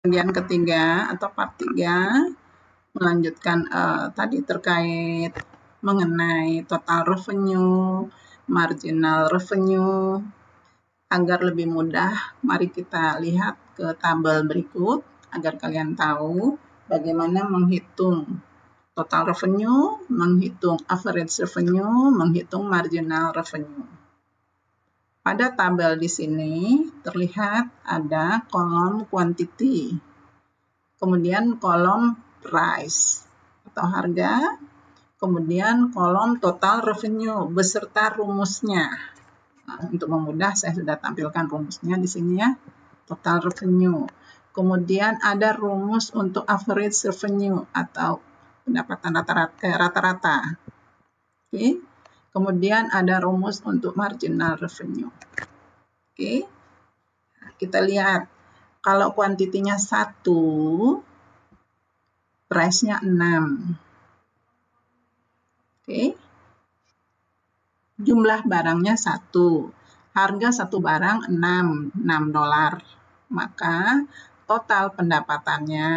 bagian ketiga atau part 3 melanjutkan tadi terkait mengenai total revenue, marginal revenue. Agar lebih mudah, mari kita lihat ke tabel berikut agar kalian tahu bagaimana menghitung total revenue, menghitung average revenue, menghitung marginal revenue. Pada tabel di sini terlihat ada kolom quantity, kemudian kolom price atau harga, kemudian kolom total revenue beserta rumusnya. Nah, untuk memudah saya sudah tampilkan rumusnya di sini ya, total revenue. Kemudian ada rumus untuk average revenue atau pendapatan rata-rata. Oke. Kemudian ada rumus untuk marginal revenue. Oke. Kita lihat kalau kuantitinya 1, price-nya 6. Oke. Jumlah barangnya 1. Harga satu barang 6 dolar. Maka total pendapatannya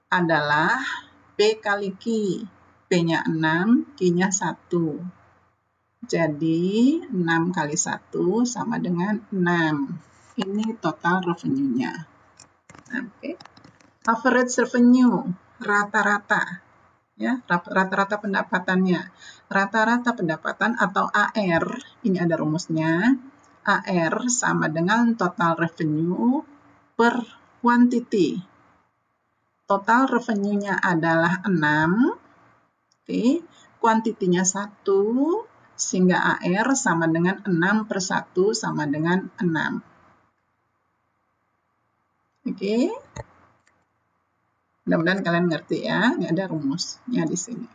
adalah P kali Q. P-nya 6, Q-nya 1. Jadi 6 kali 1 sama dengan 6. Ini total revenue-nya. Oke. Average revenue, rata-rata. Ya, rata-rata pendapatannya. Rata-rata pendapatan atau AR, ini ada rumusnya. AR sama dengan total revenue per quantity. Total revenue-nya adalah 6. Oke, kuantitinya 1, sehingga AR sama dengan 6 per 1 sama dengan 6. Oke. Mudah-mudahan kalian ngerti ya, ini ada rumusnya di sini.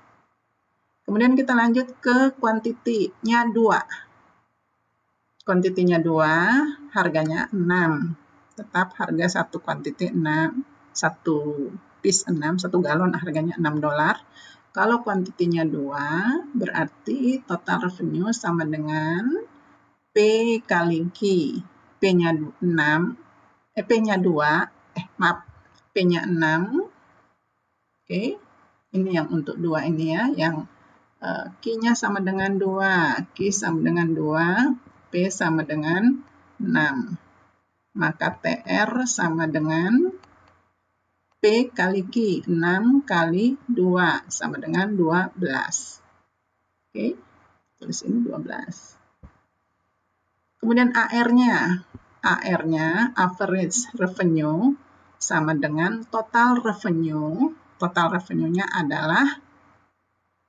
Kemudian kita lanjut ke kuantitinya 2. Kuantitinya 2, harganya 6. Tetap harga satu kuantiti 6, satu piece 6, 1 galon harganya 6 dolar. Kalau kuantitinya 2, berarti total revenue sama dengan P kali Q. P-nya 6, P-nya 2, P-nya 6. Oke, ini yang untuk 2 ini ya, yang Q-nya sama dengan 2, Q sama dengan 2, P sama dengan 6. Maka TR sama dengan P kali Q, 6 kali 2, sama dengan 12. Oke, tulis ini 12. Kemudian AR-nya, average revenue, sama dengan total revenue. Total revenue-nya adalah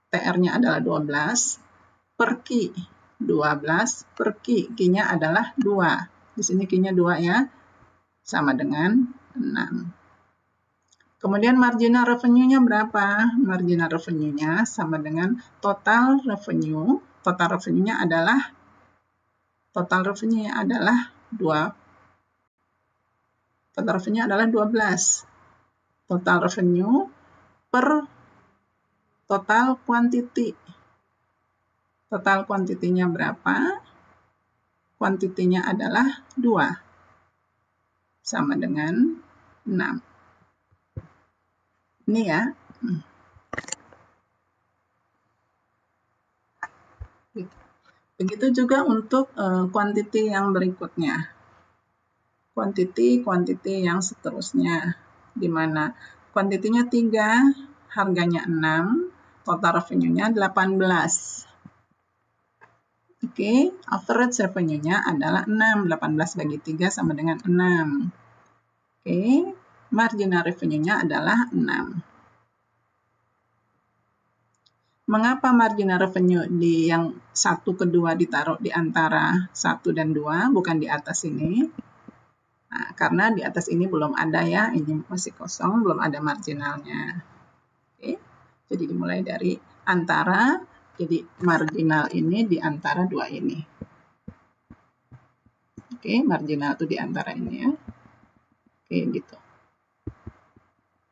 TR-nya adalah 12 per Q. 12 per Q. Q-nya adalah 2. Di sini Q-nya 2 ya. Sama dengan 6. Kemudian marginal revenue-nya berapa? Marginal revenue-nya sama dengan total revenue. Total revenue-nya adalah 2. Total revenue adalah 12. Total revenue per total quantity. Total kuantitinya berapa? Kuantitinya adalah 2. Sama dengan 6. Ini ya. Begitu juga untuk kuantiti yang berikutnya. Kuantiti yang seterusnya. Di mana kuantitinya 3, harganya 6, total revenue-nya 18. Oke, average revenue-nya adalah 6. 18 bagi 3 sama dengan 6. Oke, marginal revenue-nya adalah 6. Mengapa marginal revenue di yang 1 ke 2 ditaruh di antara 1 dan 2, bukan di atas ini? Nah, karena di atas ini belum ada ya, ini masih kosong, belum ada marginalnya. Oke, jadi dimulai dari antara, jadi marginal ini di antara 2 ini. Oke, marginal itu di antara ini ya. Oke, gitu.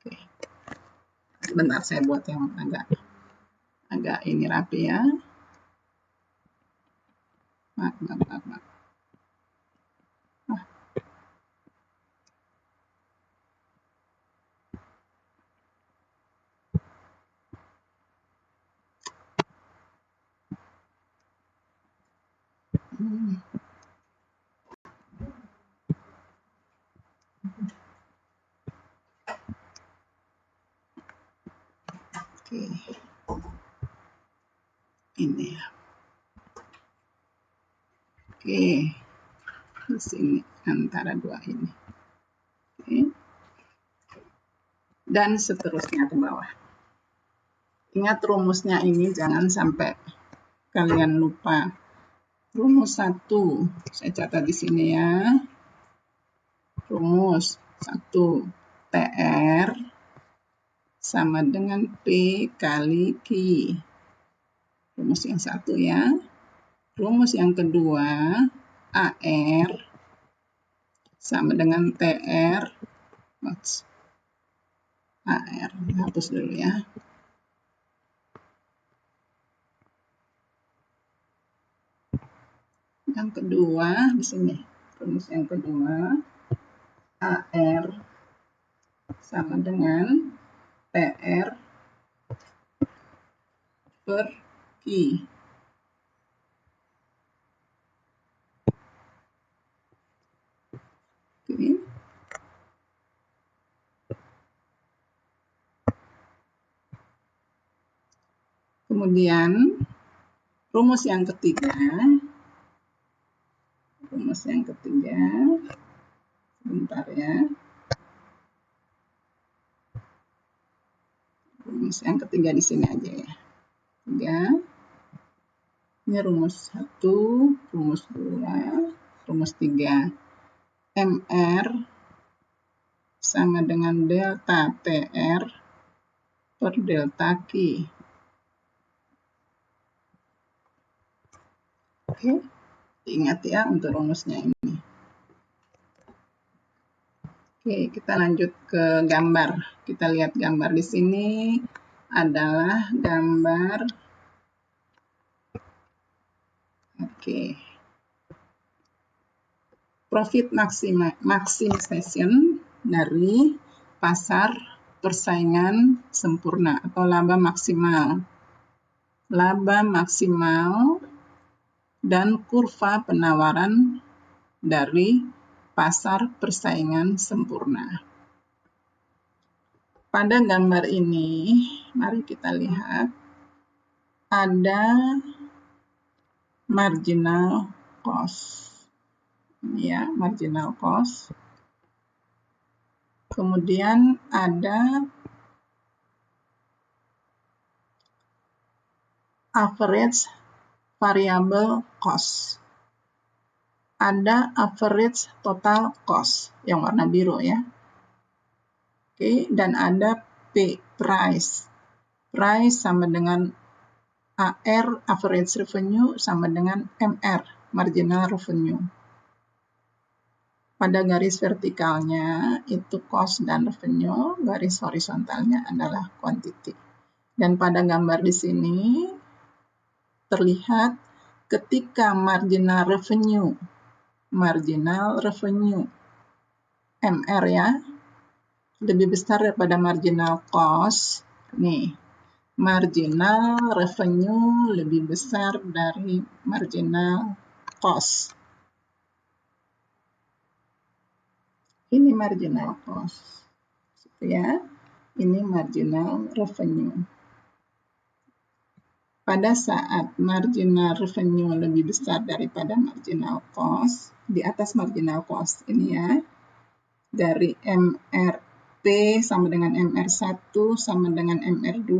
Oke. Sebentar saya buat yang agak ini rapi ya. Maaf. Nah. Oke. Ini ya. Oke. Di sini antara dua ini. Oke. Dan seterusnya ke bawah. Ingat rumusnya ini jangan sampai kalian lupa. Rumus 1, saya catat di sini ya. Rumus 1, TR sama dengan P kali Q. Rumus yang satu ya. Rumus yang kedua, AR sama dengan TR. AR, hapus dulu ya. Yang kedua di sini, rumus yang kedua, AR sama dengan TR per Q. Oke. Kemudian rumus yang ketiga, sebentar ya. Rumus yang ketiga di sini aja ya. 3. Ini rumus 1, rumus 2, rumus 3. MR sama dengan delta TR per delta Q. Oke, ingat ya untuk rumusnya ini. Oke, kita lanjut ke gambar. Kita lihat gambar di sini adalah gambar. Oke. Profit maximization dari pasar persaingan sempurna atau laba maksimal. Laba maksimal dan kurva penawaran dari pasar persaingan sempurna. Pada gambar ini, mari kita lihat ada marginal cost. Ya, marginal cost. Kemudian ada average variable cost. Ada average total cost yang warna biru ya. Oke, dan ada P, price. Price sama dengan AR, average revenue, sama dengan MR, marginal revenue. Pada garis vertikalnya itu cost dan revenue, garis horizontalnya adalah quantity. Dan pada gambar di sini terlihat ketika marginal revenue MR ya lebih besar daripada marginal cost. Nih, marginal revenue lebih besar dari marginal cost. Ini marginal cost, ya. Ini marginal revenue. Pada saat marginal revenue lebih besar daripada marginal cost, di atas marginal cost ini ya, dari MRP sama dengan MR1 sama dengan MR2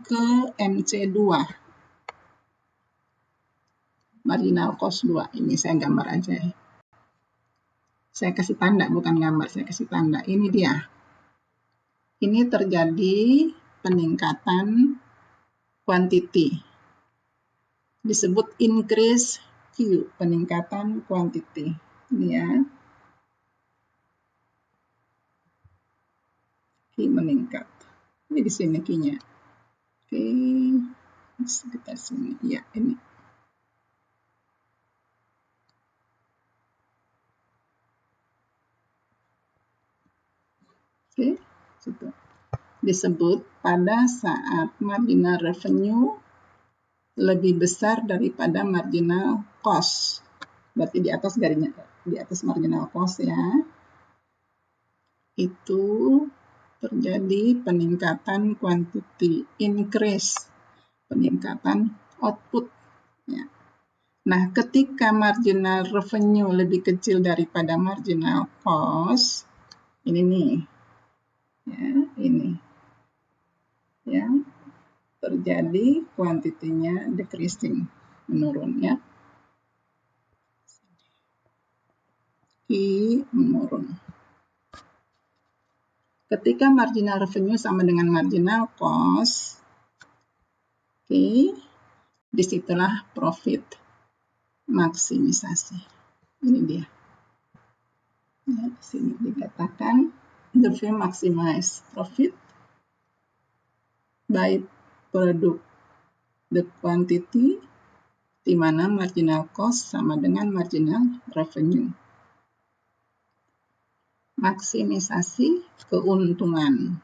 ke MC2. Marginal cost 2, ini saya gambar aja ya. Saya kasih tanda, bukan gambar, saya kasih tanda. Ini dia. Ini terjadi peningkatan quantity. Disebut increase Q, peningkatan quantity. Ini ya. Q meningkat. Ini di sini Q-nya. Oke. Sekitar sini. Ya, ini. Oke, situ. Disebut pada saat marginal revenue lebih besar daripada marginal cost. berarti di atas di atas marginal cost ya, itu terjadi peningkatan quantity, increase, peningkatan output. Ya. Nah, ketika marginal revenue lebih kecil daripada marginal cost, ini nih, ya, ini, ya, terjadi kuantitinya decreasing, menurun ya, menurun. Ketika marginal revenue sama dengan marginal cost, disitulah profit maksimisasi. Ini dia. Ya, di sini dikatakan the firm maximize profit by product the quantity, di mana marginal cost sama dengan marginal revenue. Maksimisasi keuntungan.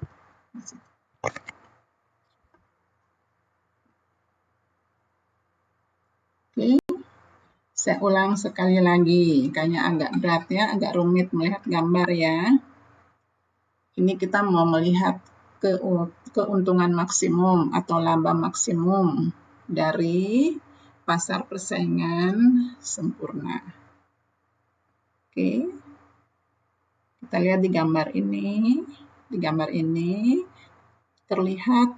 Oke, saya ulang sekali lagi, kayaknya agak berat ya, agak rumit melihat gambar ya. Ini kita mau melihat keuntungan maksimum atau laba maksimum dari pasar persaingan sempurna. Oke. Kita lihat di gambar ini. Di gambar ini terlihat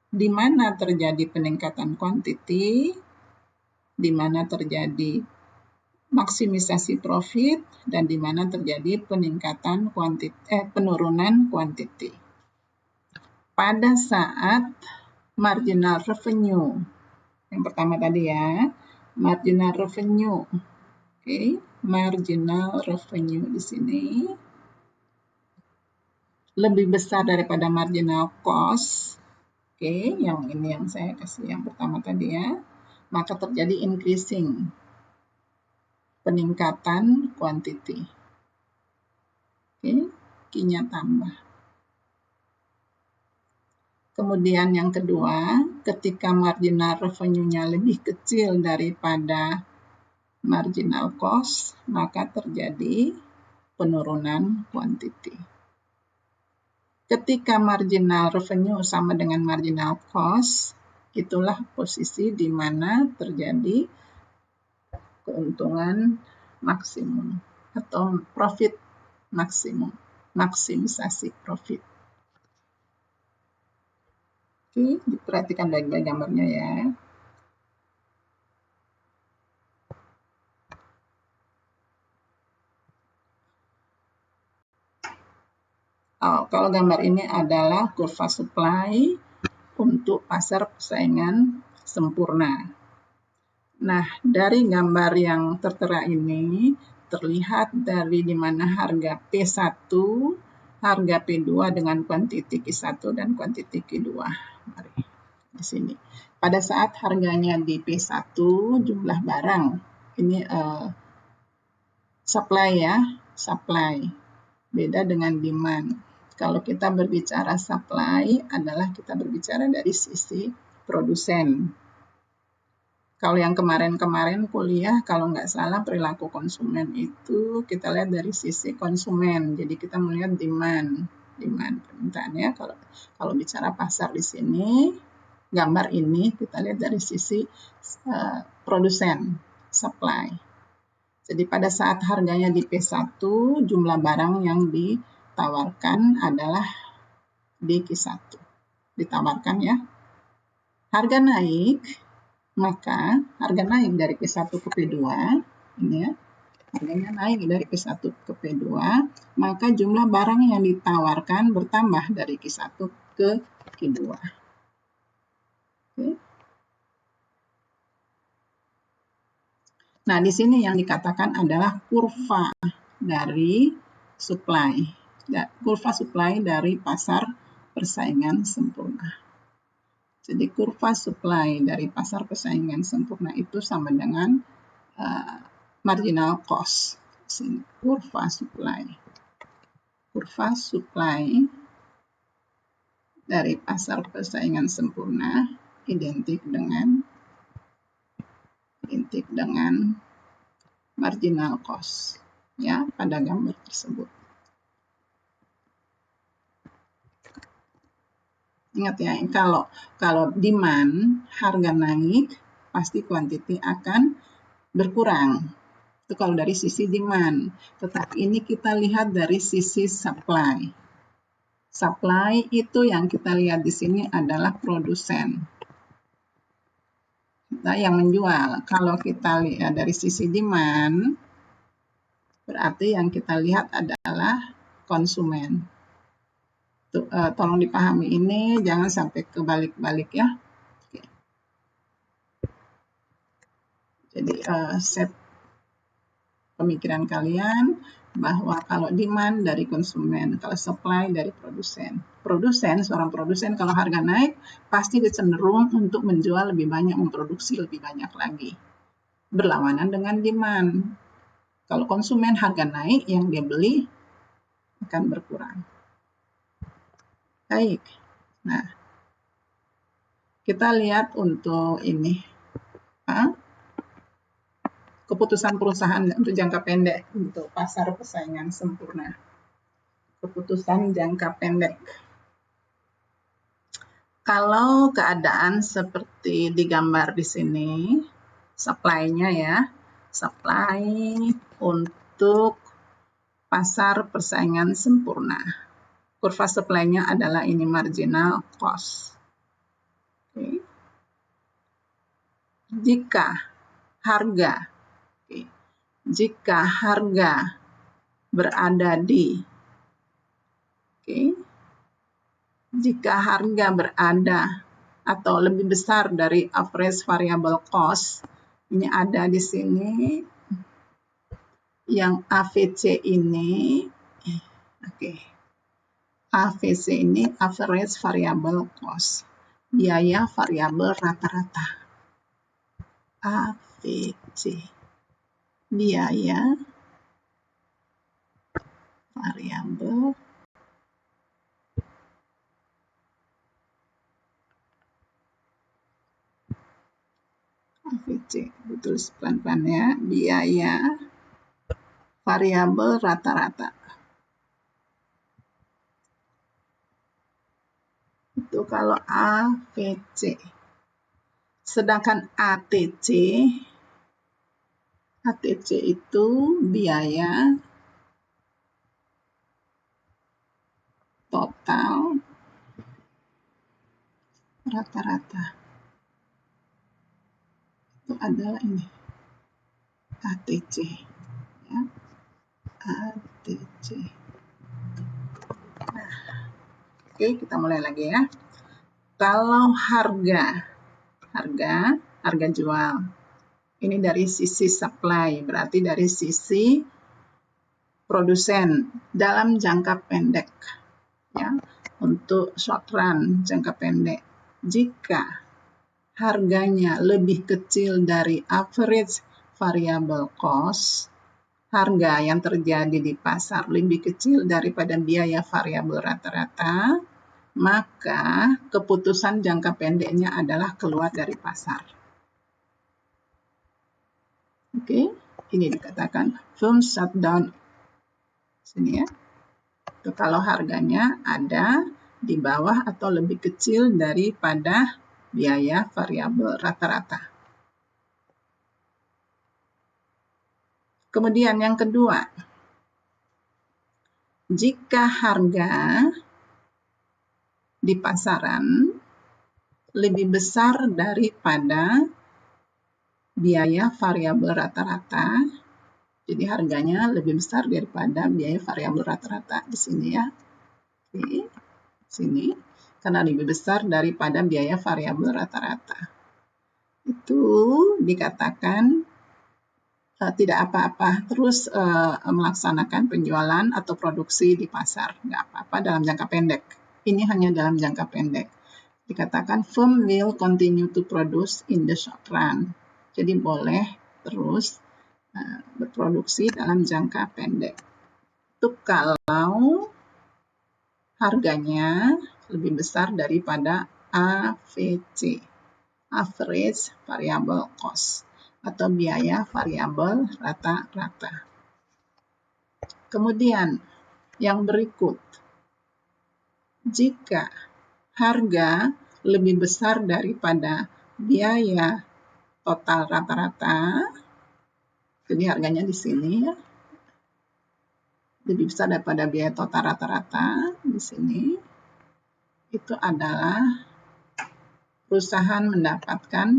di mana terjadi peningkatan kuantiti, di mana terjadi maksimisasi profit, dan di mana terjadi peningkatan penurunan kuantiti. Pada saat marginal revenue, yang pertama tadi ya, marginal revenue. Oke, marginal revenue di sini lebih besar daripada marginal cost. Oke, yang ini yang saya kasih yang pertama tadi ya. Maka terjadi increasing, peningkatan quantity. Oke, Q-nya tambah. Kemudian yang kedua, ketika marginal revenue-nya lebih kecil daripada marginal cost, maka terjadi penurunan quantity. Ketika marginal revenue sama dengan marginal cost, itulah posisi di mana terjadi keuntungan maksimum atau profit maksimum, maksimisasi profit. Oke, diperhatikan baik-baik gambarnya ya. Kalau gambar ini adalah kurva supply untuk pasar persaingan sempurna. Nah, dari gambar yang tertera ini terlihat dari di mana harga P1, harga P2 dengan kuantiti Q1 dan kuantiti Q2. Mari di sini. Pada saat harganya di P1 jumlah barang, ini supply ya, supply. Beda dengan demand. Kalau kita berbicara supply adalah kita berbicara dari sisi produsen. Kalau yang kemarin-kemarin kuliah, kalau nggak salah perilaku konsumen itu kita lihat dari sisi konsumen. Jadi kita melihat demand permintaan ya. Kalau bicara pasar di sini, gambar ini kita lihat dari sisi produsen, supply. Jadi pada saat harganya di P1, jumlah barang yang ditawarkan adalah di Q1. Ditawarkan ya. Harga naik, maka harga naik dari P1 ke P2, ini ya, harganya naik dari P1 ke P2, maka jumlah barang yang ditawarkan bertambah dari Q1 ke Q2. Oke. Nah, di sini yang dikatakan adalah kurva dari supply. Kurva supply dari pasar persaingan sempurna. Jadi kurva supply dari pasar persaingan sempurna itu sama dengan marginal cost. Sini, kurva supply. Kurva supply dari pasar persaingan sempurna identik dengan marginal cost ya pada gambar tersebut. Ingat ya, kalau demand harga naik, pasti quantity akan berkurang. Itu kalau dari sisi demand. Tetapi ini kita lihat dari sisi supply. Supply itu yang kita lihat di sini adalah produsen. Kita yang menjual. Kalau kita lihat dari sisi demand, berarti yang kita lihat adalah konsumen. Tolong dipahami ini, jangan sampai kebalik-balik ya. Oke. Jadi set pemikiran kalian bahwa kalau demand dari konsumen, kalau supply dari produsen. Seorang produsen kalau harga naik, pasti cenderung untuk menjual lebih banyak, memproduksi lebih banyak lagi. Berlawanan dengan demand. Kalau konsumen harga naik, yang dia beli akan berkurang. Baik. Nah, kita lihat untuk ini. Keputusan perusahaan untuk jangka pendek untuk pasar persaingan sempurna. Keputusan jangka pendek. Kalau keadaan seperti digambar di sini, supply-nya ya, supply untuk pasar persaingan sempurna. Kurva supply-nya adalah ini marginal cost. Okay. Jika harga berada di jika harga berada atau lebih besar dari average variable cost, ini ada di sini yang AVC ini, AVC ini average variable cost, biaya variabel rata-rata. AVC, biaya variabel AVC, betul pelan-pelan ya, biaya variabel rata-rata. Itu kalau AVC. Sedangkan ATC itu biaya total rata-rata. Itu adalah ini ATC ya. ATC. Nah, oke, kita mulai lagi ya. Kalau harga jual ini dari sisi supply, berarti dari sisi produsen dalam jangka pendek ya. Untuk short run jangka pendek, jika harganya lebih kecil dari average variable cost, harga yang terjadi di pasar lebih kecil daripada biaya variabel rata-rata, maka keputusan jangka pendeknya adalah keluar dari pasar. Oke, ini dikatakan firm shutdown. Sini ya. Itu kalau harganya ada di bawah atau lebih kecil daripada biaya variabel rata-rata. Kemudian yang kedua, jika harga di pasaran lebih besar daripada biaya variabel rata-rata, jadi harganya lebih besar daripada biaya variabel rata-rata di sini ya. Oke, sini. Karena lebih besar daripada biaya variabel rata-rata. Itu dikatakan tidak apa-apa, terus melaksanakan penjualan atau produksi di pasar. Nggak apa-apa dalam jangka pendek. Ini hanya dalam jangka pendek. Dikatakan firm will continue to produce in the short run. Jadi boleh terus berproduksi dalam jangka pendek. Itu kalau harganya lebih besar daripada AVC, average variable cost. atau biaya variabel rata-rata. Kemudian yang berikut, jika harga lebih besar daripada biaya total rata-rata, jadi harganya di sini ya, lebih besar daripada biaya total rata-rata di sini, itu adalah perusahaan mendapatkan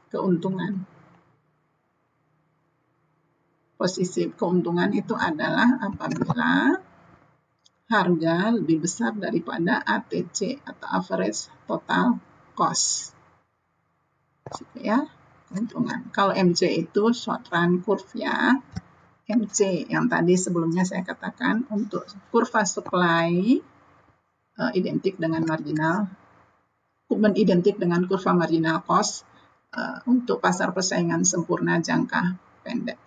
keuntungan. Posisi keuntungan itu adalah apabila harga lebih besar daripada ATC atau average total cost. Ya, keuntungan. Kalau MC itu short run curve ya. MC yang tadi sebelumnya saya katakan untuk kurva supply identik dengan kurva marginal cost untuk pasar persaingan sempurna jangka pendek.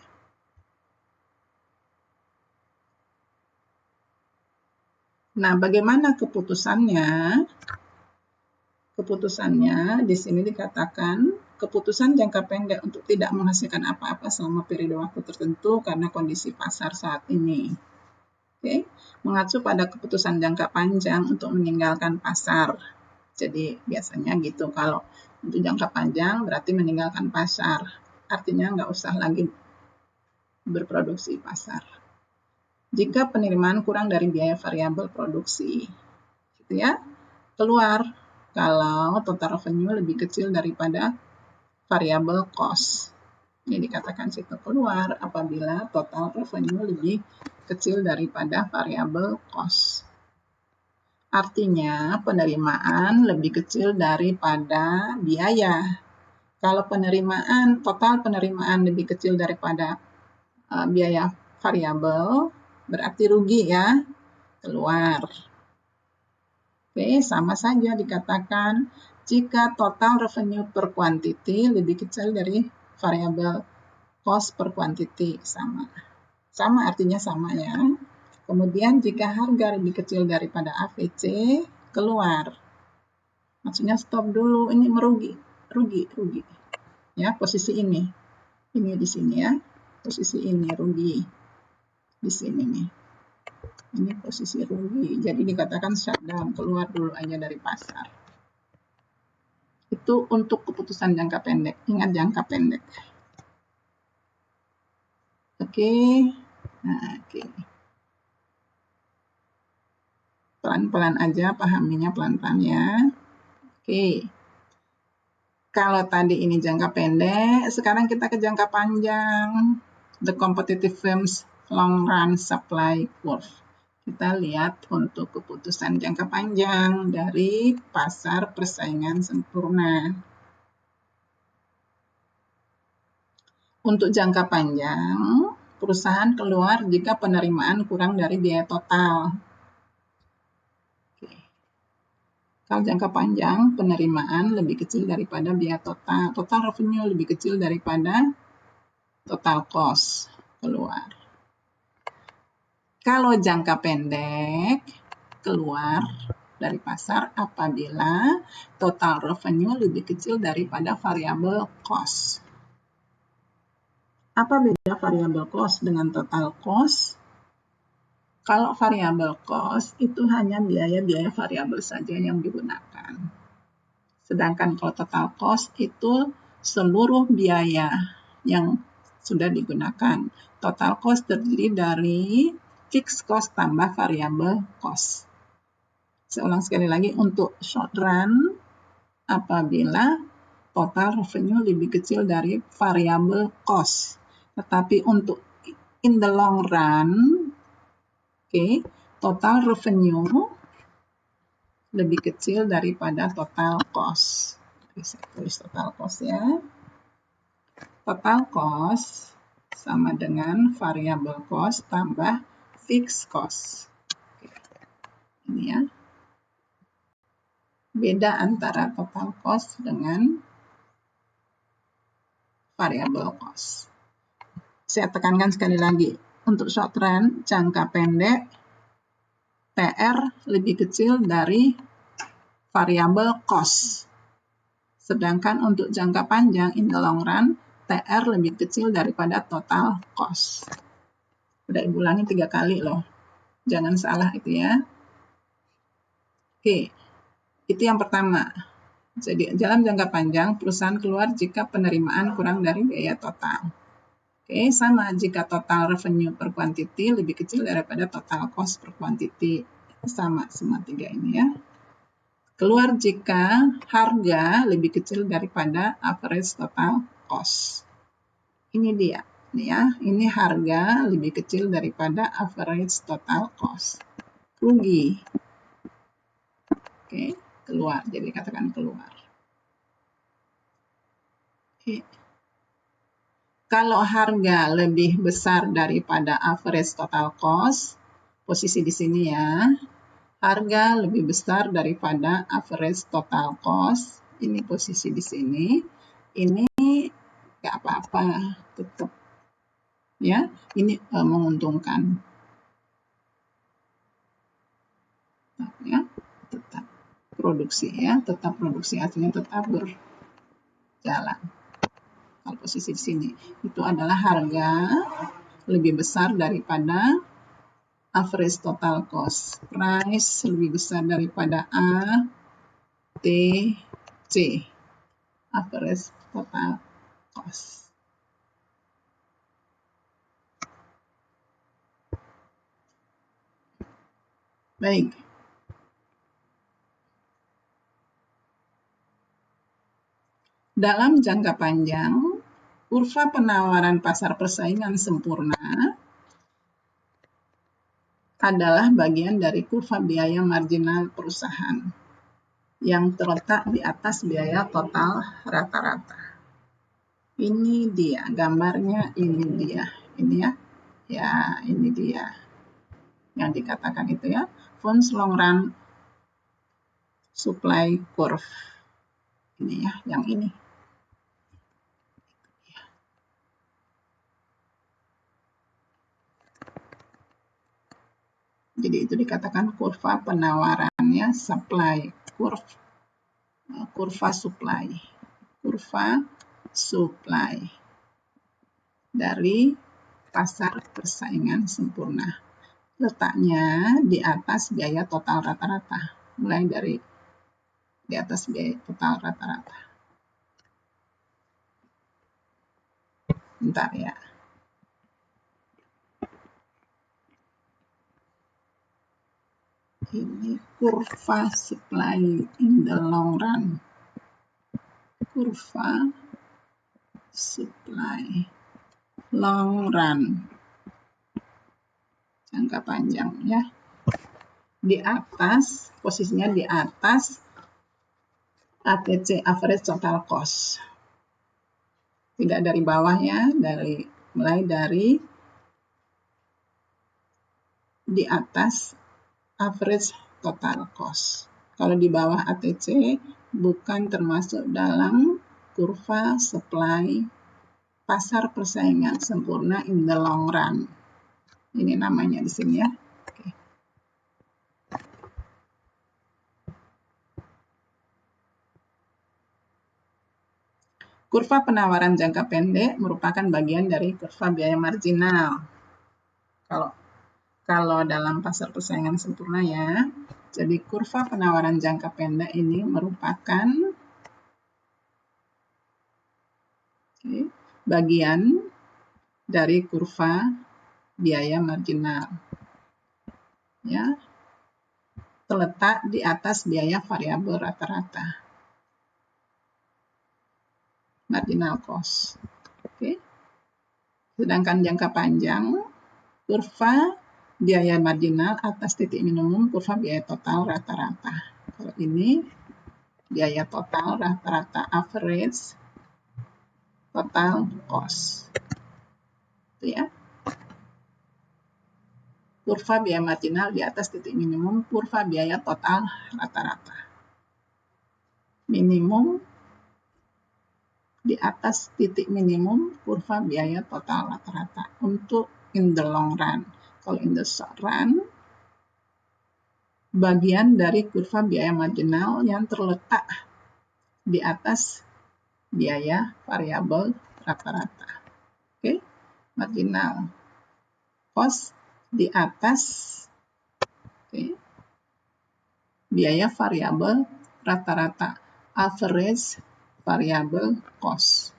Nah, bagaimana keputusannya? Keputusannya di sini dikatakan keputusan jangka pendek untuk tidak menghasilkan apa-apa selama periode waktu tertentu karena kondisi pasar saat ini. Oke, mengacu pada keputusan jangka panjang untuk meninggalkan pasar. Jadi biasanya gitu, kalau untuk jangka panjang berarti meninggalkan pasar. Artinya nggak usah lagi berproduksi pasar. Jika penerimaan kurang dari biaya variabel produksi, gitu ya, keluar kalau total revenue lebih kecil daripada variabel cost. Ini dikatakan situ keluar apabila total revenue lebih kecil daripada variabel cost. Artinya penerimaan lebih kecil daripada biaya. Kalau total penerimaan lebih kecil daripada biaya variabel, berarti rugi ya, keluar. Oke, sama saja dikatakan jika total revenue per quantity lebih kecil dari variabel cost per quantity, sama. Sama artinya sama ya. Kemudian jika harga lebih kecil daripada AVC, keluar. Maksudnya stop dulu, ini merugi, rugi. Ya, posisi ini. Ini di sini ya. Posisi ini rugi. Di sini nih. Ini posisi rugi. Jadi dikatakan shutdown, keluar dulu aja dari pasar. Itu untuk keputusan jangka pendek. Ingat jangka pendek. Oke. Nah, oke. Pelan-pelan aja, pahaminya pelan-pelan ya. Oke. Kalau tadi ini jangka pendek, sekarang kita ke jangka panjang. The competitive firms long run supply curve. Kita lihat untuk keputusan jangka panjang dari pasar persaingan sempurna. Untuk jangka panjang, perusahaan keluar jika penerimaan kurang dari biaya total. Oke. Kalau jangka panjang, penerimaan lebih kecil daripada biaya total. Total revenue lebih kecil daripada total cost, keluar. Kalau jangka pendek, keluar dari pasar apabila total revenue lebih kecil daripada variabel cost. Apa beda variabel cost dengan total cost? Kalau variabel cost itu hanya biaya-biaya variabel saja yang digunakan. Sedangkan kalau total cost itu seluruh biaya yang sudah digunakan. Total cost terdiri dari fixed cost tambah variabel cost. Saya ulang sekali lagi, untuk short run apabila total revenue lebih kecil dari variabel cost. Tetapi untuk in the long run, total revenue lebih kecil daripada total cost. Saya tulis total cost ya. Total cost sama dengan variable cost tambah fixed cost. Ini ya. Beda antara total cost dengan variable cost. Saya tekankan sekali lagi, untuk short run, jangka pendek, TR lebih kecil dari variable cost. Sedangkan untuk jangka panjang, in the long run, TR lebih kecil daripada total cost. Udah Ibu ulangi 3 kali loh. Jangan salah itu ya. Oke, itu yang pertama. Jadi dalam jangka panjang, perusahaan keluar jika penerimaan kurang dari biaya total. Oke, sama jika total revenue per quantity lebih kecil daripada total cost per quantity. Sama semua 3 ini ya. Keluar jika harga lebih kecil daripada average total cost. Ini dia. Nih ya, ini harga lebih kecil daripada average total cost. Rugi. Oke, keluar. Jadi katakan keluar. Oke. Kalau harga lebih besar daripada average total cost, posisi di sini ya, harga lebih besar daripada average total cost, ini posisi di sini, ini nggak apa-apa, tetap ya, ini menguntungkan. Ya, tetap produksi ya, tetap produksi artinya tetap berjalan. Kalau posisi di sini itu adalah harga lebih besar daripada average total cost. Price lebih besar daripada A, T, C. Average total cost. Baik. Dalam jangka panjang, kurva penawaran pasar persaingan sempurna adalah bagian dari kurva biaya marginal perusahaan yang terletak di atas biaya total rata-rata. Ini dia gambarnya, ini dia. Ini ya. Ya, ini dia. Yang dikatakan itu ya, Funds long run supply curve. Ini ya, yang ini. Jadi itu dikatakan kurva penawarannya supply curve, kurva supply dari pasar persaingan sempurna. Letaknya di atas biaya total rata-rata, mulai dari di atas biaya total rata-rata. Bentar ya. Ini kurva supply in the long run. Kurva supply long run. Jangka panjang ya. Di atas, posisinya di atas ATC, average total cost. Tidak dari bawah ya, mulai dari di atas average total cost. Kalau di bawah ATC bukan termasuk dalam kurva supply pasar persaingan sempurna in the long run. Ini namanya di sini ya. Oke. Kurva penawaran jangka pendek merupakan bagian dari kurva biaya marginal. Kalau dalam pasar persaingan sempurna ya, jadi kurva penawaran jangka pendek ini merupakan bagian dari kurva biaya marginal. Ya, terletak di atas biaya variabel rata-rata. Marginal cost. Oke. Sedangkan jangka panjang, kurva biaya marginal atas titik minimum kurva biaya total rata-rata. Kalau ini biaya total rata-rata average total cost. Itu ya. Kurva biaya marginal di atas titik minimum kurva biaya total rata-rata. Minimum di atas titik minimum kurva biaya total rata-rata untuk in the long run. Kalau in the short run, bagian dari kurva biaya marginal yang terletak di atas biaya variabel rata-rata. Oke, marginal cost di atas biaya variabel rata-rata, average variable cost.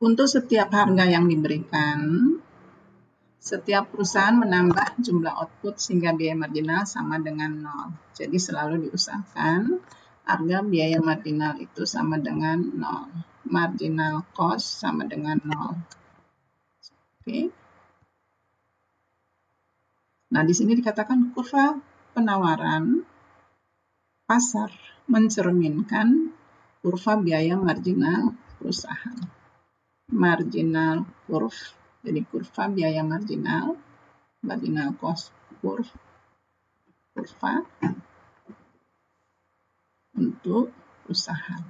Untuk setiap harga yang diberikan, setiap perusahaan menambah jumlah output sehingga biaya marginal sama dengan 0. Jadi selalu diusahakan harga biaya marginal itu sama dengan 0. Marginal cost sama dengan 0. Oke. Nah, di sini dikatakan kurva penawaran pasar mencerminkan kurva biaya marginal perusahaan. Marginal curve, jadi kurva biaya marginal cost curve, kurva untuk perusahaan.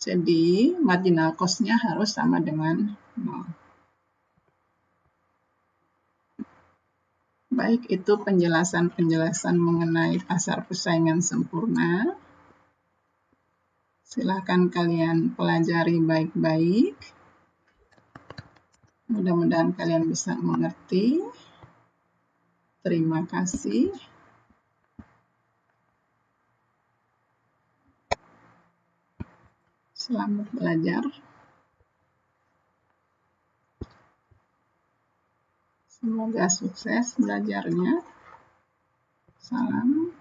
Jadi marginal cost-nya harus sama dengan 0. Baik, itu penjelasan mengenai pasar persaingan sempurna. Silakan kalian pelajari baik-baik. Mudah-mudahan kalian bisa mengerti. Terima kasih. Selamat belajar. Semoga sukses belajarnya. Salam.